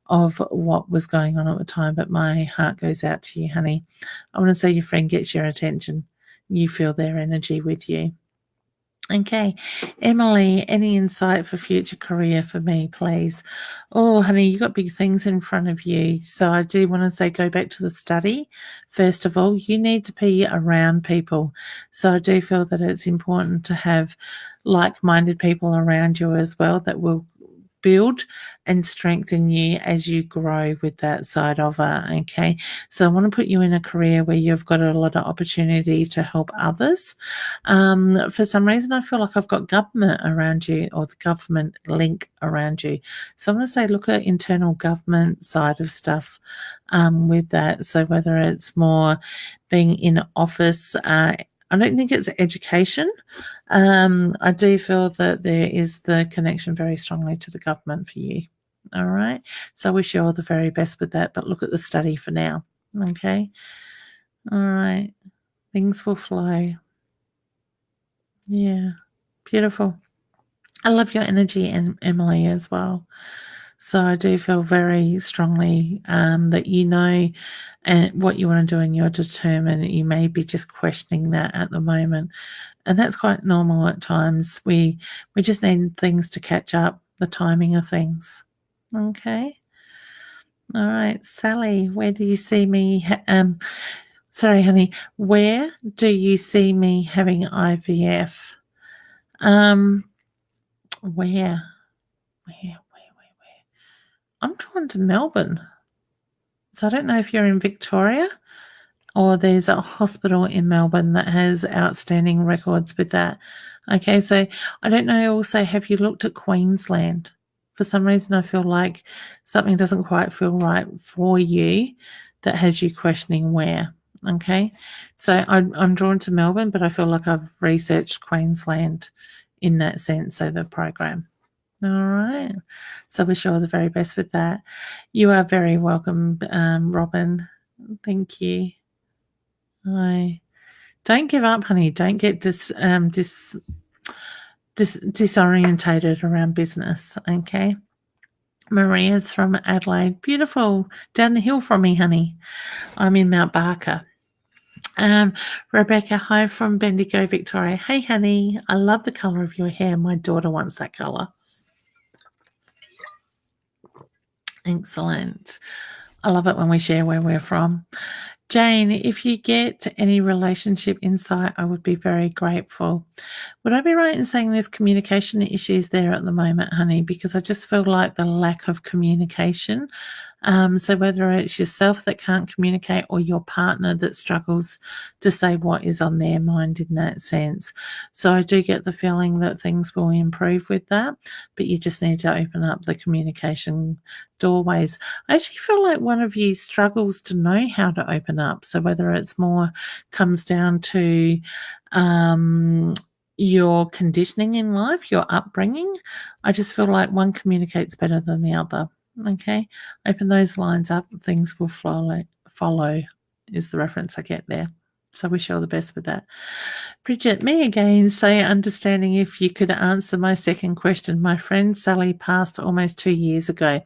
of what was going on at the time. But my heart goes out to you, honey. I want to say your friend gets your attention. You feel their energy with you. Okay, Emily, any insight for future career for me, please? Oh, honey, you got big things in front of you. So I do want to say go back to the study. First of all, you need to be around people. So I do feel that it's important to have like-minded people around you as well that will build and strengthen you as you grow with that side of it. Okay, so I want to put you in a career where you've got a lot of opportunity to help others. For some reason I feel like I've got government around you, or the government link around you. So I'm going to say look at internal government side of stuff with that. So whether it's more being in office, I don't think it's education. I do feel that there is the connection very strongly to the government for you. All right. So I wish you all the very best with that, but look at the study for now. Okay. All right. Things will flow. Yeah. Beautiful. I love your energy, and Emily, as well. So I do feel very strongly that you know and what you want to do, and you're determined. You may be just questioning that at the moment, and that's quite normal at times. We just need things to catch up, the timing of things. Okay. All right, Sally, where do you see me? Sorry, honey. Where do you see me having IVF? Where? I'm drawn to Melbourne. So I don't know if you're in Victoria or there's a hospital in Melbourne that has outstanding records with that. Okay, so I don't know also, have you looked at Queensland? For some reason, I feel like something doesn't quite feel right for you that has you questioning where. Okay, so I'm drawn to Melbourne, but I feel like I've researched Queensland in that sense, so the program. All right. So wish you all the very best with that. You are very welcome, Robin. Thank you. Hi. Don't give up, honey. Don't get disorientated around business. Okay. Maria's from Adelaide. Beautiful. Down the hill from me, honey. I'm in Mount Barker. Rebecca, hi from Bendigo, Victoria. Hey, honey. I love the colour of your hair. My daughter wants that colour. Excellent. I love it when we share where we're from. Jane, if you get any relationship insight, I would be very grateful. Would I be right in saying there's communication issues there at the moment, honey? Because I just feel like the lack of communication. So whether it's yourself that can't communicate or your partner that struggles to say what is on their mind in that sense. So I do get the feeling that things will improve with that, but you just need to open up the communication doorways. I actually feel like one of you struggles to know how to open up. So whether it's more comes down to your conditioning in life, your upbringing, I just feel like one communicates better than the other. Okay, open those lines up, things will follow is the reference I get there. So wish you all the best with that. Bridget, me again, say understanding if you could answer my second question. My friend Sally passed almost 2 years ago.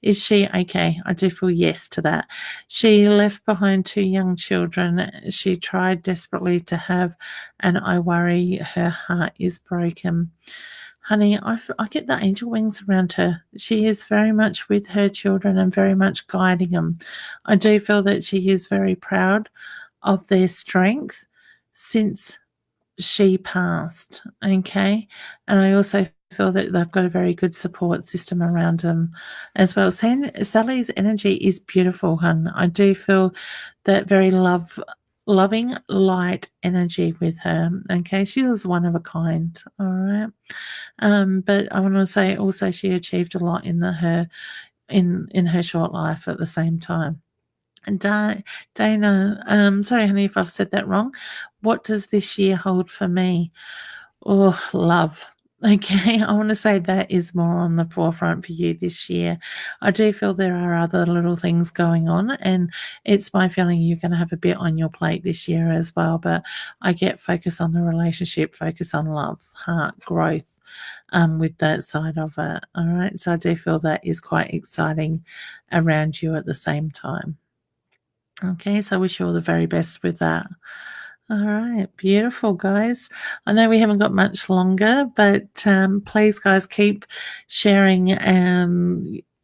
Is she okay? I do feel yes to that. She left behind 2 young children. She tried desperately to have, and I worry her heart is broken. Honey, I get the angel wings around her. She is very much with her children and very much guiding them. I do feel that she is very proud of their strength since she passed, okay? And I also feel that they've got a very good support system around them as well. Sally's energy is beautiful, hun. I do feel that very loving, light energy with her, okay? She was one of a kind, all right? But I want to say also she achieved a lot in her short life at the same time. And Dana, sorry, honey, if I've said that wrong. What does this year hold for me? Oh, love. Okay, I want to say that is more on the forefront for you this year. I do feel there are other little things going on, and it's my feeling you're going to have a bit on your plate this year as well. But I get focus on the relationship, focus on love, heart, growth, with that side of it. All right, so I do feel that is quite exciting around you at the same time. Okay, so I wish you all the very best with that. All right, beautiful, guys. I know we haven't got much longer, but please, guys, keep sharing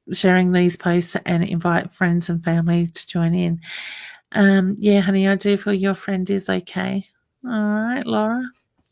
these posts and invite friends and family to join in. Yeah, honey, I do feel your friend is okay. All right, Laura.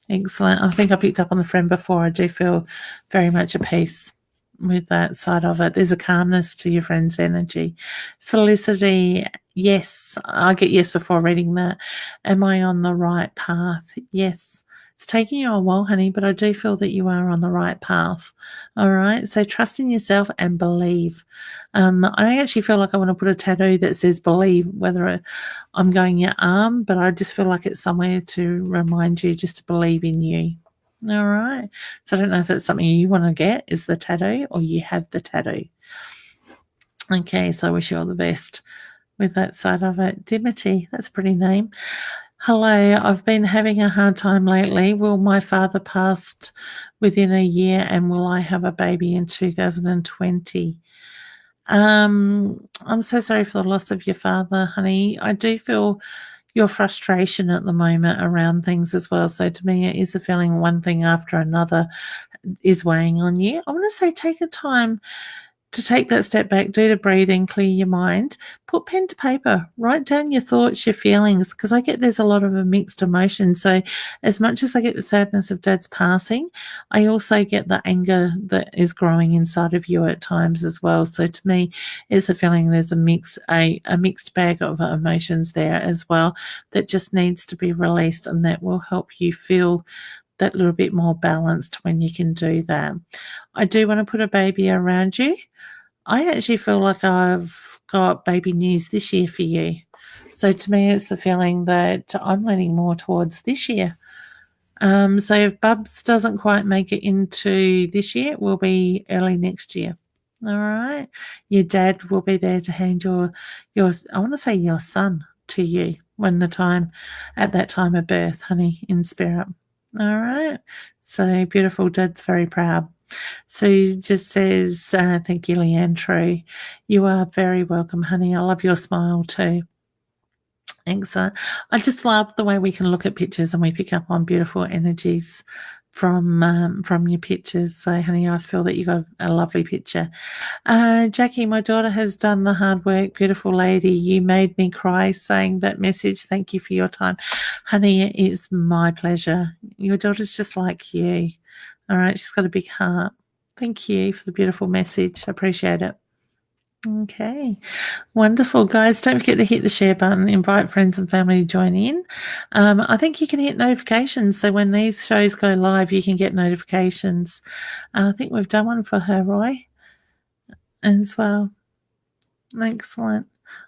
Excellent. I think I picked up on the friend before. I do feel very much at peace with that side of it. There's a calmness to your friend's energy. Felicity, yes. I get yes before reading that. Am I on the right path? Yes. It's taking you a while, honey, but I do feel that you are on the right path. All right. So trust in yourself and believe. I actually feel like I want to put a tattoo that says believe, whether I'm going your arm, but I just feel like it's somewhere to remind you just to believe in you. All right. So I don't know if it's something you want to get is the tattoo or you have the tattoo. Okay. So I wish you all the best with that side of it. Dimity, that's a pretty name. Hello, I've been having a hard time lately. Will my father passed within a year and will I have a baby in 2020? I'm so sorry for the loss of your father, honey. I do feel your frustration at the moment around things as well. So to me, it is a feeling one thing after another is weighing on you. I want to say take a time to take that step back, do the breathing, clear your mind, put pen to paper, write down your thoughts, your feelings, because I get there's a lot of a mixed emotion. So as much as I get the sadness of Dad's passing, I also get the anger that is growing inside of you at times as well. So to me, it's a feeling there's a mixed bag of emotions there as well that just needs to be released, and that will help you feel that little bit more balanced when you can do that. I do want to put a baby around you. I actually feel like I've got baby news this year for you. So to me, it's the feeling that I'm leaning more towards this year. So if Bubs doesn't quite make it into this year, it will be early next year. All right. Your dad will be there to hand your I want to say your son to you at that time of birth, honey, in spirit. All right. So beautiful. Dad's very proud. So he just says, thank you, Leeanne. True. You are very welcome, honey. I love your smile too. Excellent. I just love the way we can look at pictures and we pick up on beautiful energies from your pictures. So, honey, I feel that you got a lovely picture. Jackie, my daughter has done the hard work. Beautiful lady. You made me cry saying that message. Thank you for your time. Honey, it is my pleasure. Your daughter's just like you. All right. She's got a big heart. Thank you for the beautiful message. I appreciate it. Okay, wonderful, guys. Don't forget to hit the share button, invite friends and family to join in. I think you can hit notifications, so when these shows go live, you can get notifications. I think we've done one for her, Roy, as well. Excellent.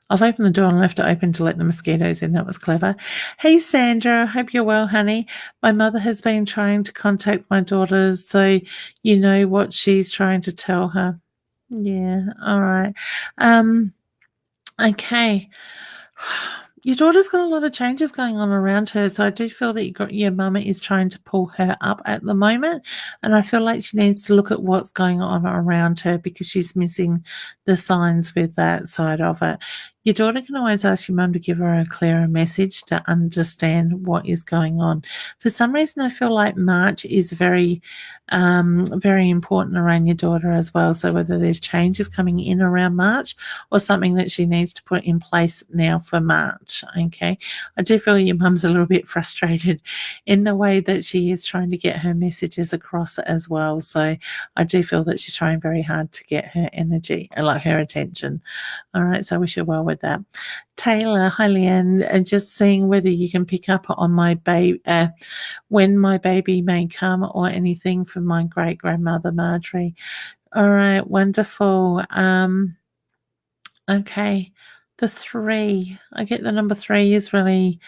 I've opened the door and left it open to let the mosquitoes in. That was clever. Hey, Sandra. Hope you're well, honey. My mother has been trying to contact my daughter, so you know what she's trying to tell her. Yeah, all right. Okay. Your daughter's got a lot of changes going on around her, so I do feel that your mama is trying to pull her up at the moment, and I feel like she needs to look at what's going on around her because she's missing the signs with that side of it. Your daughter can always ask your mum to give her a clearer message to understand what is going on. For some reason, I feel like March is very important around your daughter as well. So whether there's changes coming in around March or something that she needs to put in place now for March. Okay. I do feel your mum's a little bit frustrated in the way that she is trying to get her messages across as well. So I do feel that she's trying very hard to get her energy, like her attention. All right. So I wish you well with that. Taylor, hi Leeanne, just seeing whether you can pick up on my baby, when my baby may come or anything from my great grandmother Marjorie. All right, wonderful. Okay, the 3. I get the number 3 is really.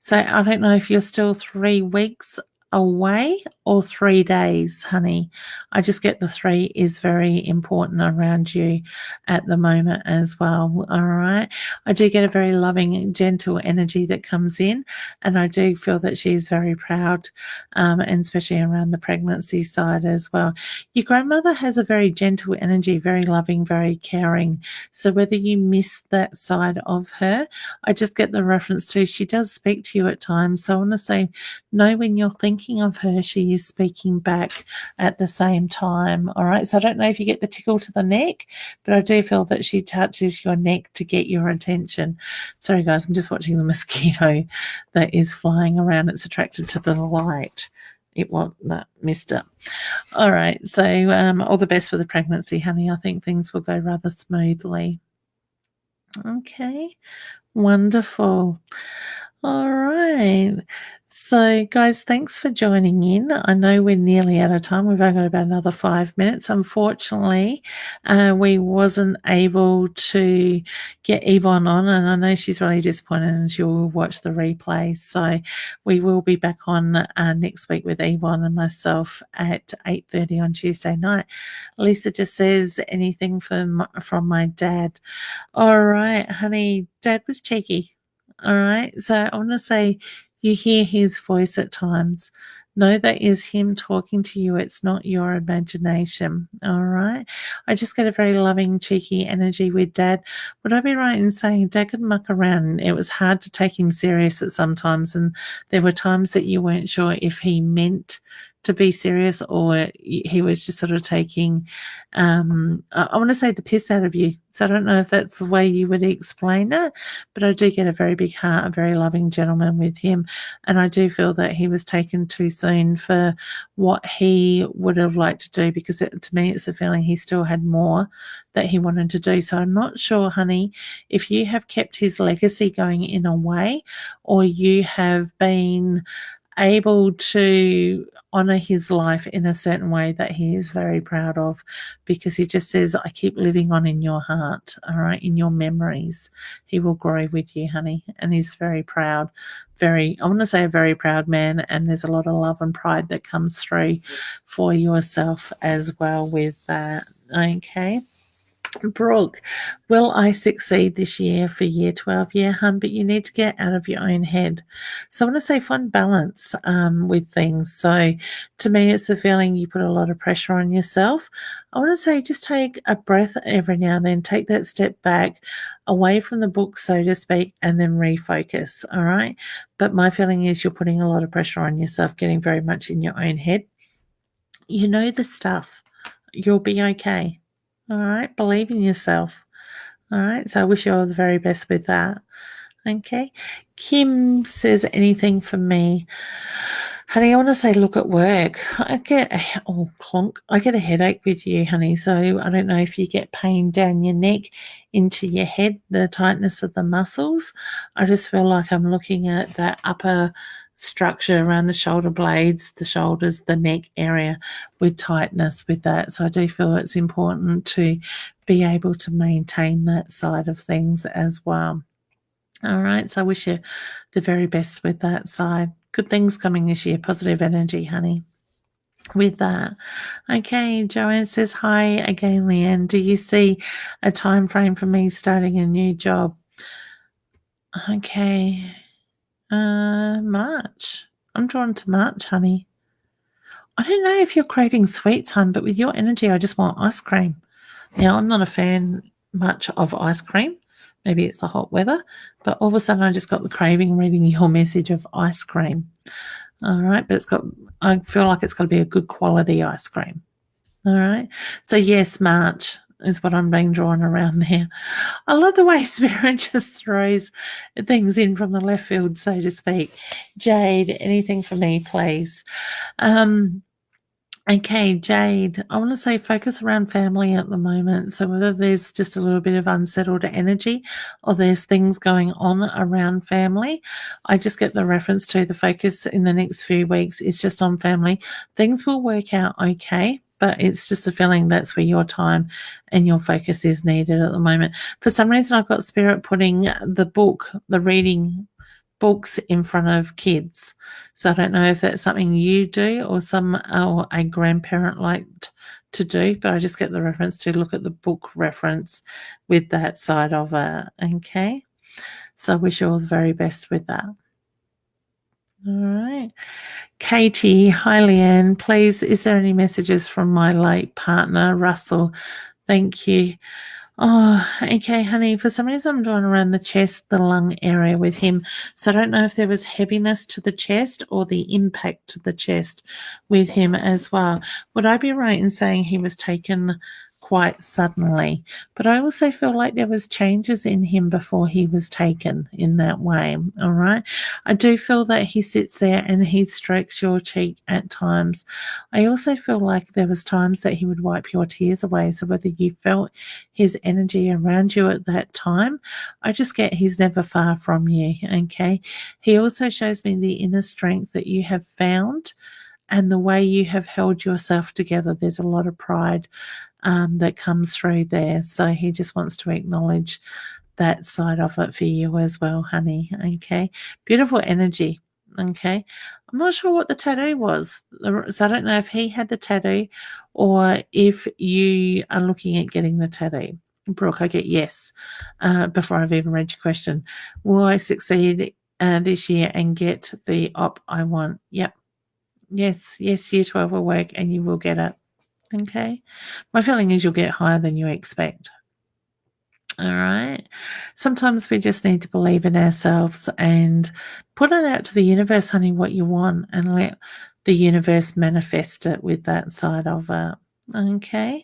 So I don't know if you're still 3 weeks away or 3 days, honey. I just get the 3 is very important around you at the moment as well. All right. I do get a very loving, gentle energy that comes in, and I do feel that she's very proud, and especially around the pregnancy side as well. Your grandmother has a very gentle energy, very loving, very caring. So whether you miss that side of her, I just get the reference to she does speak to you at times. So I want to say, know when you're thinking of her, she is speaking back at the same time. All right. So I don't know if you get the tickle to the neck, but I do feel that she touches your neck to get your attention. Sorry, guys. I'm just watching the mosquito that is flying around. It's attracted to the light. It won't missed it. All right. So all the best for the pregnancy, honey. I think things will go rather smoothly. Okay. Wonderful. All right. So, guys, thanks for joining in. I know we're nearly out of time. We've only got about another 5 minutes. Unfortunately, we wasn't able to get Yvonne on, and I know she's really disappointed and she'll watch the replay. So we will be back on next week with Yvonne and myself at 8:30 on Tuesday night. Lisa just says anything from my dad. All right, honey, Dad was cheeky. All right. So I want to say you hear his voice at times. Know that is him talking to you. It's not your imagination. All right. I just get a very loving, cheeky energy with Dad. Would I be right in saying Dad could muck around? It was hard to take him serious at sometimes. And there were times that you weren't sure if he meant to be serious, or he was just sort of taking, I want to say, the piss out of you. So I don't know if that's the way you would explain it, but I do get a very big heart, a very loving gentleman with him. And I do feel that he was taken too soon for what he would have liked to do, because to me, it's a feeling he still had more that he wanted to do. So I'm not sure, honey, if you have kept his legacy going in a way, or you have been able to honor his life in a certain way that he is very proud of, because he just says, I keep living on in your heart, all right, in your memories. He will grow with you, honey, and he's very proud, I want to say a very proud man, and there's a lot of love and pride that comes through for yourself as well with that, okay? Brooke, will I succeed this year for year 12? Yeah, hun, but you need to get out of your own head. So I want to say find balance with things. So to me, it's a feeling you put a lot of pressure on yourself. I want to say just take a breath every now and then, take that step back away from the book, so to speak, and then refocus, all right? But my feeling is you're putting a lot of pressure on yourself, getting very much in your own head. You know the stuff. You'll be okay. All right, believe in yourself. All right, so I wish you all the very best with that. Okay, Kim says, anything for me? Honey, I want to say look at work. I get a headache with you, honey. So I don't know if you get pain down your neck into your head, the tightness of the muscles. I just feel like I'm looking at that upper structure around the shoulder blades, the shoulders, the neck area with tightness with that. So I do feel it's important to be able to maintain that side of things as well. All right, so I wish you the very best with that side. Good things coming this year, positive energy, honey, with that. Okay, Joanne says, hi again, Leeanne. Do you see a time frame for me starting a new job? Okay, March. I'm drawn to March, honey. I don't know if you're craving sweets, hon, but with your energy, I just want ice cream. Now, I'm not a fan much of ice cream. Maybe it's the hot weather, but all of a sudden I just got the craving reading your message of ice cream. All right, but I feel like it's got to be a good quality ice cream. All right, so yes, March is what I'm being drawn around there. I love the way Spirit just throws things in from the left field, so to speak. Jade, anything for me, please? Okay, Jade, I want to say focus around family at the moment. So whether there's just a little bit of unsettled energy or there's things going on around family, I just get the reference to the focus in the next few weeks is just on family. Things will work out okay, but it's just a feeling that's where your time and your focus is needed at the moment. For some reason, I've got Spirit putting the reading books in front of kids. So I don't know if that's something you do or a grandparent liked to do, but I just get the reference to look at the book reference with that side of it. Okay. So I wish you all the very best with that. All right. Katie, hi Leeanne. Please, is there any messages from my late partner, Russell? Thank you. Oh, okay, honey. For some reason, I'm drawing around the chest, the lung area with him. So I don't know if there was heaviness to the chest or the impact to the chest with him as well. Would I be right in saying he was taken quite suddenly? But I also feel like there was changes in him before he was taken in that way. All right. I do feel that he sits there and he strokes your cheek at times. I also feel like there was times that he would wipe your tears away. So whether you felt his energy around you at that time, I just get he's never far from you. Okay. He also shows me the inner strength that you have found and the way you have held yourself together. There's a lot of pride that comes through there. So he just wants to acknowledge that side of it for you as well, honey. Okay. Beautiful energy. Okay. I'm not sure what the tattoo was. So I don't know if he had the tattoo or if you are looking at getting the tattoo. Brooke, I get yes before I've even read your question. Will I succeed this year and get the op I want? Yep. Yes, year 12 will work and you will get it. Okay. My feeling is you'll get higher than you expect. All right. Sometimes we just need to believe in ourselves and put it out to the universe, honey, what you want, and let the universe manifest it with that side of it. Okay.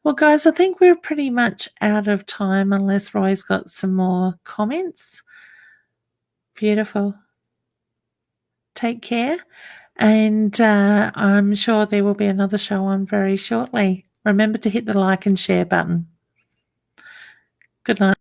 Well, guys, I think we're pretty much out of time unless Roy's got some more comments. Beautiful. Take care. And I'm sure there will be another show on very shortly. Remember to hit the like and share button. Good night.